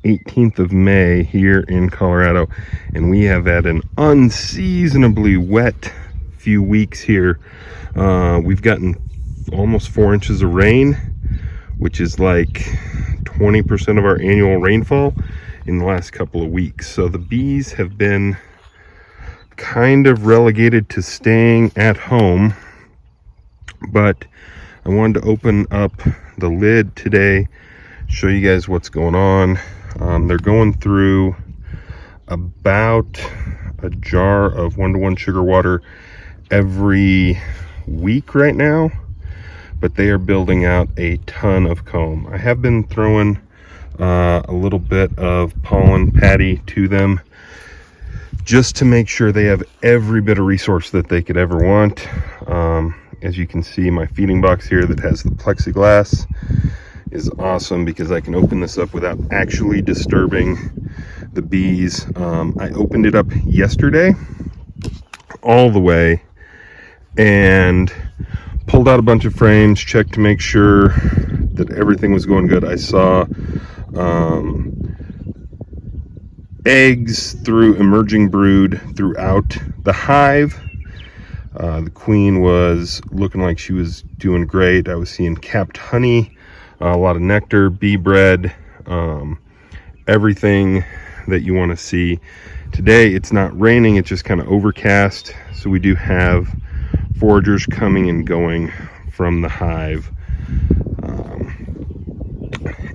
18th of May here in Colorado, and we have had an unseasonably wet few weeks here. We've gotten almost 4 inches of rain, which is like 20% of our annual rainfall in the last couple of weeks. So the bees have been kind of relegated to staying at home, but I wanted to open up the lid today, show you guys what's going on. They're going through about a jar of 1-to-1 sugar water every week right now, but they are building out a ton of comb. I have been throwing a little bit of pollen patty to them just to make sure they have every bit of resource that they could ever want. As you can see, my feeding box here that has the plexiglass is awesome because I can open this up without actually disturbing the bees. I opened it up yesterday all the way and pulled out a bunch of frames, checked to make sure that everything was going good. I saw eggs through emerging brood throughout the hive. The queen was looking like she was doing great. I was seeing capped honey, a lot of nectar, bee bread, everything that you want to see. Today it's not raining, it's just kind of overcast, so we do have foragers coming and going from the hive.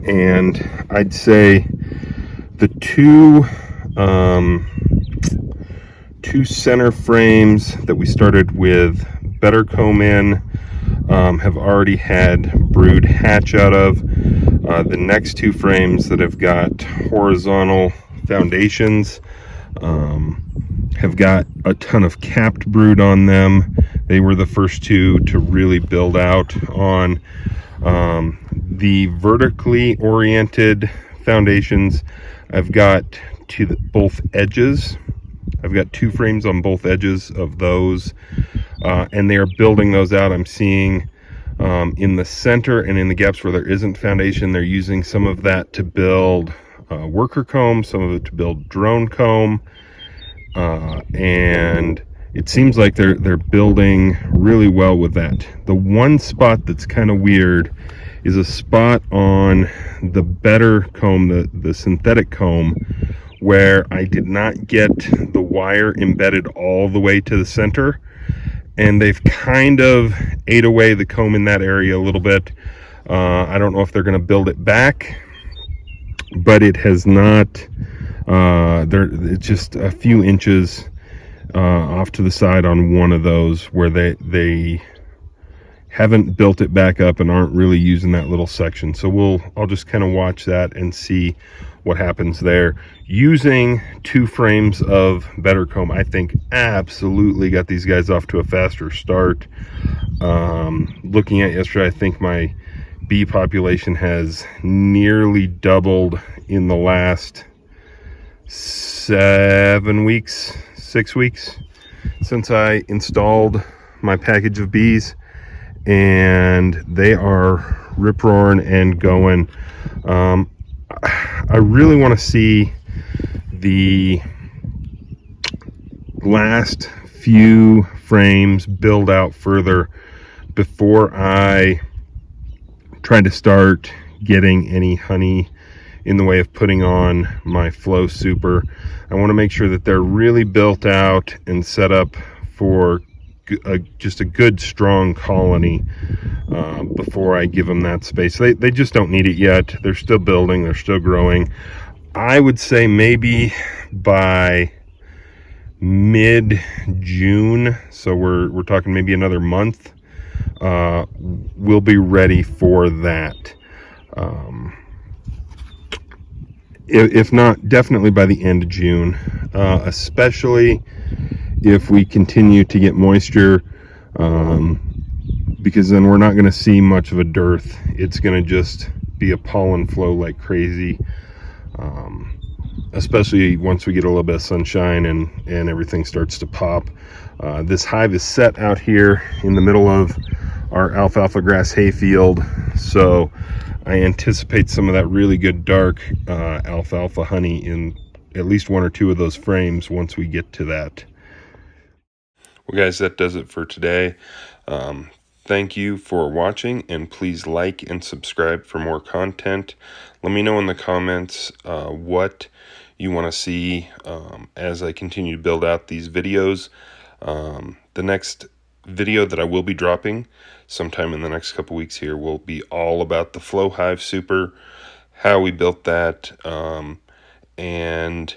And I'd say the two center frames that we started with better comb in have already had brood hatch out of. The next two frames that have got horizontal foundations have got a ton of capped brood on them. They were the first two to really build out on. The vertically oriented foundations I've got to both edges. I've got 2 frames on both edges of those, and they are building those out. I'm seeing in the center and in the gaps where there isn't foundation, they're using some of that to build worker comb, some of it to build drone comb, and it seems like they're building really well with that. The one spot that's kind of weird is a spot on the better comb, the synthetic comb, where I did not get the wire embedded all the way to the center, and they've kind of ate away the comb in that area a little bit. I don't know if they're going to build it back, but it has not. It's just a few inches off to the side on one of those where they haven't built it back up and aren't really using that little section. So I'll just kind of watch that and see what happens there. Using 2 frames of better comb, I think absolutely got these guys off to a faster start. Looking at yesterday, I think my bee population has nearly doubled in the last 6 weeks since I installed my package of bees, and they are rip-roaring and going. I really want to see the last few frames build out further before I try to start getting any honey in the way of putting on my Flow Super. I want to make sure that they're really built out and set up for just a good strong colony before I give them that space. They just don't need it yet. They're still building, they're still growing. I would say maybe by mid-June, so we're talking maybe another month, we'll be ready for that. If not, definitely by the end of June, especially if we continue to get moisture, because then we're not going to see much of a dearth. It's going to just be a pollen flow like crazy. especially once we get a little bit of sunshine and everything starts to pop. This hive is set out here in the middle of our alfalfa grass hayfield, so I anticipate some of that really good dark alfalfa honey in at least one or two of those frames once we get to that. Well, guys, that does it for today. Thank you for watching, and please like and subscribe for more content. Let me know in the comments what you want to see as I continue to build out these videos. The next video that I will be dropping sometime in the next couple weeks here will be all about the Flow Hive Super, how we built that, and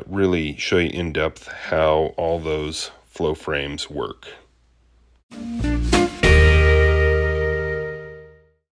really show you in depth how all those flow frames work.